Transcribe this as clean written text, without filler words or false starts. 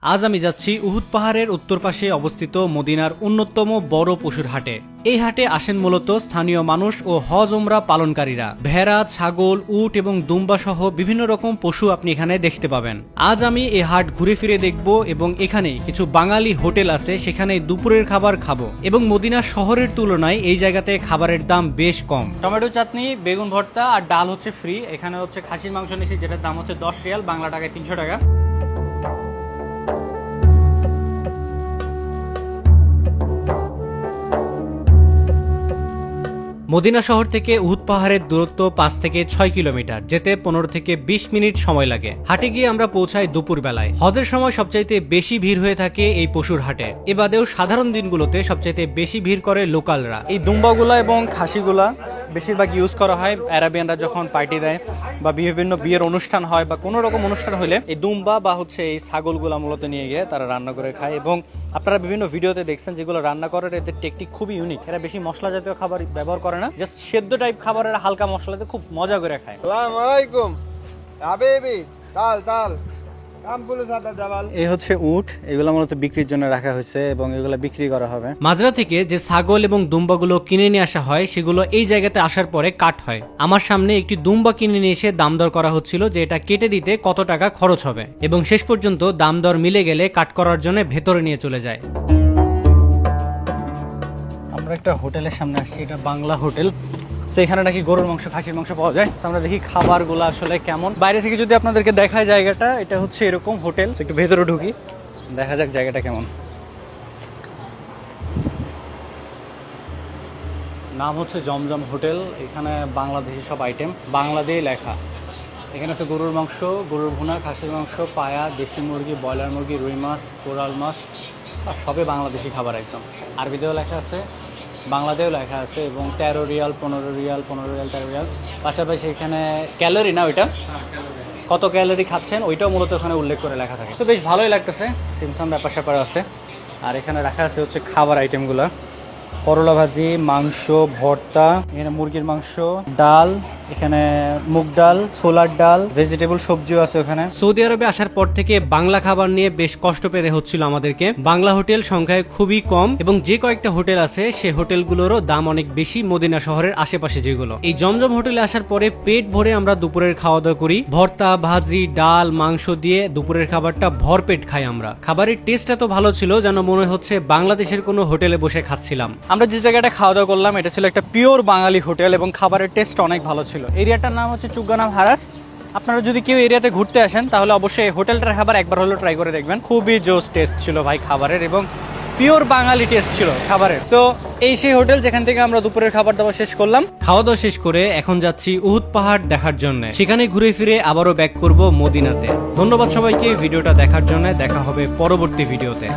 আজ আমি যাচ্ছি উহুদ পাহাড়ের উত্তর পাশে অবস্থিত মদিনার অন্যতম বড় পশুর হাটে। এই হাটে আসেন মূলত স্থানীয় মানুষ ও হজ উমরা পালনকারীরা। ভেড়া, ছাগল, উট এবং দুম্বা সহ বিভিন্ন রকম পশু আপনি এখানে দেখতে পাবেন। আজ আমি এই হাট ঘুরে ফিরে দেখব এবং এখানে কিছু বাঙালি হোটেল আছে, সেখানে দুপুরের খাবার খাবো এবং মদিনা শহরের তুলনায় এই জায়গাতে খাবারের দাম বেশ কম। টমেটো চাটনি, বেগুন ভর্তা আর ডাল হচ্ছে ফ্রি। এখানে হচ্ছে খাসির মাংস নিয়েছি, যেটার দাম হচ্ছে 10 রিয়াল, বাংলা টাকায় 300 টাকা। মদিনা শহর থেকে উহুদ পাহাড়ের দূরত্ব 5 থেকে 6 কিলোমিটার, যেতে 15 থেকে 20 মিনিট সময় লাগে। হাটে গিয়ে আমরা পৌঁছাই দুপুর বেলায়। হজের সময় সবচাইতে বেশি ভিড় হয়ে থাকে এই পশুর হাটে। এবাদেও সাধারণ দিনগুলোতে সবচাইতে বেশি ভিড় করে লোকালরা। এই দুম্বাগুলা এবং খাসিগুলা বেশিরভাগ ইউজ করা হয় আরাবিয়ানরা যখন পার্টি দেয় বা বিভিন্ন বিয়ের অনুষ্ঠান হয় বা কোনো রকম অনুষ্ঠান হলে এই দুম্বা বা হচ্ছে এই ছাগলগুলা মূলত নিয়ে গিয়ে তারা রান্না করে খায়। এবং আপনারা বিভিন্ন ভিডিওতে দেখছেন যেগুলো রান্না করার এদের টেকনিক খুবই ইউনিক। এরা বেশি মশলা জাতীয় খাবার ব্যবহার করে না, জাস্ট সেদ্ধ টাইপ খাবারের হালকা মশলাতে খুব মজা করে খায়। আসসালামু আলাইকুম হাবিবি, তাল তাল এই হচ্ছে উট, এগুলো মূলত বিক্রির জন্য রাখা হয়েছে এবং এগুলো বিক্রি করা হবে। মাজরা থেকে যে ছাগল এবং দুম্বাগুলো কিনে নিয়ে আসা হয় সেগুলো এই জায়গাতে আসার পরে কাট হয়। আমার সামনে একটি দুম্বা কিনে নিয়ে এসে দাম দর করা হচ্ছিল যে এটা কেটে দিতে কত টাকা খরচ হবে, এবং শেষ পর্যন্ত দাম দর মিলে গেলে কাট করার জন্য ভেতরে নিয়ে চলে যায়। আমরা একটা হোটেলের সামনে আসছি, এটা বাংলা হোটেল। সেখানে নাকি গরুর মাংস, খাসির মাংস পাওয়া যায়। আমরা দেখি খাবারগুলো আসলে কেমন। বাইরে থেকে যদি আপনাদেরকে দেখায় জায়গাটা, এটা হচ্ছে এরকম হোটেল। একটু ভেতরে ঢুকি, দেখা যাক জায়গাটা কেমন। নাম হচ্ছে জমজম হোটেল। এখানে বাংলাদেশি সব আইটেম বাংলা দিয়ে লেখা। এখানে আছে গরুর মাংস, গরুর ভুনা, খাসির মাংস, পায়া, দেশি মুরগি, ব্রয়লার মুরগি, রুই মাছ, কোরাল মাছ, আর সবে বাংলাদেশি খাবার একদম। আরবিতেও লেখা আছে, বাংলাতেও লেখা আছে, এবং 13 রিয়াল, 15 রিয়াল, 15 রিয়াল, 13 রিয়াল। পাশাপাশি এখানে ক্যালোরি না, ওইটা কত ক্যালোরি খাচ্ছেন ওইটাও মূলত ওখানে উল্লেখ করে লেখা থাকে। তো বেশ ভালোই লাগতেছে, সিমসাম ব্যাপার স্যাপার আছে। আর এখানে রাখা আছে হচ্ছে খাবার আইটেমগুলো, করলা ভাজি, মাংস, ভর্তা, এখানে মুরগির মাংস, ডাল, এখানে মুগ ডাল, ছোলার ডাল, ভেজিটেবল সবজিও আছে ওখানে। সৌদি আরবে আসার পর থেকে বাংলা খাবার নিয়ে বেশ কষ্ট পেতে হচ্ছিল আমাদেরকে। বাংলা হোটেল সংখ্যায় খুবই কম, এবং যে কয়েকটা হোটেল আছে সে হোটেলগুলোরও দাম অনেক বেশি মদিনা শহরের আশেপাশে যেগুলো। এই জমজম হোটেলে আসার পরে পেট ভরে আমরা দুপুরের খাওয়া দাওয়া করি। ভর্তা, ভাজি, ডাল, মাংস দিয়ে দুপুরের খাবারটা ভরপেট খাই আমরা। খাবারের টেস্ট এত ভালো ছিল যেন মনে হচ্ছে বাংলাদেশের কোনো হোটেলে বসে খাচ্ছিলাম। আমরা যে জায়গাটা খাওয়া দাওয়া করলাম এটা ছিল একটা পিওর বাঙালি হোটেল, এবং খাবারের টেস্ট অনেক ভালো ছিল। এরিয়াটার নাম হচ্ছে চুগ্গানাম হারাস। আপনারা যদি কেউ এরিয়াতে ঘুরতে আসেন তাহলে অবশ্যই এই হোটেলটার খাবার একবার হলেও ট্রাই করে দেখবেন। খুবই জোস টেস্ট ছিল ভাই খাবারের, এবং পিওর বাঙালি টেস্ট ছিল খাবারের। তো এই সেই হোটেল যেখান থেকে আমরা দুপুরের খাবার দাবার শেষ করলাম। খাওয়া দাওয়া শেষ করে এখন যাচ্ছি উহুদ পাহাড় দেখার জন্য। সেখানে ঘুরে ফিরে আবারও ব্যাক করব মদিনাতে। ধন্যবাদ সবাইকে ভিডিওটা দেখার জন্য। দেখা হবে পরবর্তী ভিডিওতে।